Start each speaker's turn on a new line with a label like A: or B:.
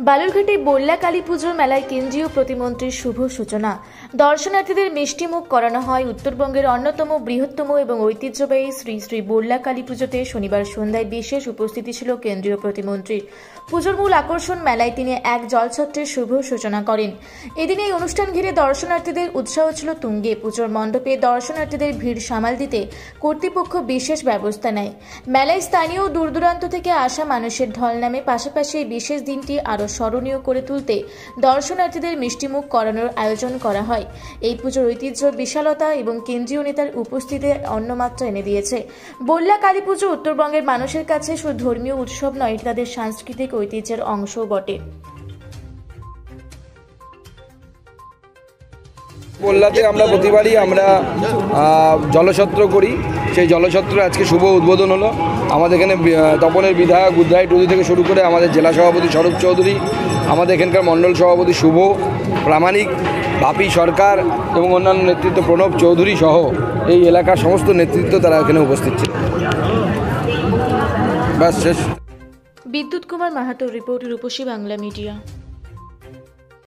A: বালুরঘাটে বল্লা কালী পুজোর মেলায় কেন্দ্রীয় প্রতিমন্ত্রীর শুভ সূচনা। দর্শনার্থীদের মিষ্টিমুখ করানো হয়। উত্তরবঙ্গের অন্যতম বৃহত্তম এবং ঐতিহ্যবাহী শ্রী শ্রী বল্লা কালী পুজোতে শনিবার সন্ধ্যায় বিশেষ উপস্থিতি ছিল কেন্দ্রীয় প্রতিমন্ত্রীর। পুজোর মূল আকর্ষণ মেলায় তিনি এক জলছত্রের শুভ সূচনা করেন। এদিন এই অনুষ্ঠান ঘিরে দর্শনার্থীদের উৎসাহ ছিল তুঙ্গে। পুজোর মণ্ডপে দর্শনার্থীদের ভিড় সামাল দিতে কর্তৃপক্ষ বিশেষ ব্যবস্থা নেয়। মেলায় স্থানীয় দূর দূরান্ত থেকে আসা মানুষের ঢল নামে। পাশাপাশি এই বিশেষ দিনটি আরও স্মরণীয় করে তুলতে দর্শনার্থীদের মিষ্টিমুখ করানোর আয়োজন করা হয়। এই পুজোর ঐতিহ্য, বিশালতা এবং কেন্দ্রীয় নেতার উপস্থিতি অন্যমাত্রা এনে দিয়েছে। বল্লা কালী পুজো উত্তরবঙ্গের মানুষের কাছে শুধু ধর্মীয় উৎসব নয়, এটি তাদের সাংস্কৃতিক ঐতিহ্যের অংশও বটে।
B: বল্লাতে আমরা প্রতিবারই জলছত্র করি। সেই জলছত্র আজকে শুভ উদ্বোধন হলো। আমাদের এখানে তপনের বিধায়ক বুদ্রাই টুডু থেকে শুরু করে আমাদের জেলা সভাপতি স্বরূপ চৌধুরী, আমাদের এখানকার মণ্ডল সভাপতি শুভ প্রামাণিক, বাপি সরকার এবং অন্যান্য নেতৃত্ব প্রণব চৌধুরী সহ এই এলাকার সমস্ত নেতৃত্ব তারা এখানে উপস্থিত ছিল। ব্যাস শেষ।
A: বিদ্যুৎ কুমার মাহাতোর রিপোর্ট, রূপসী বাংলা মিডিয়া।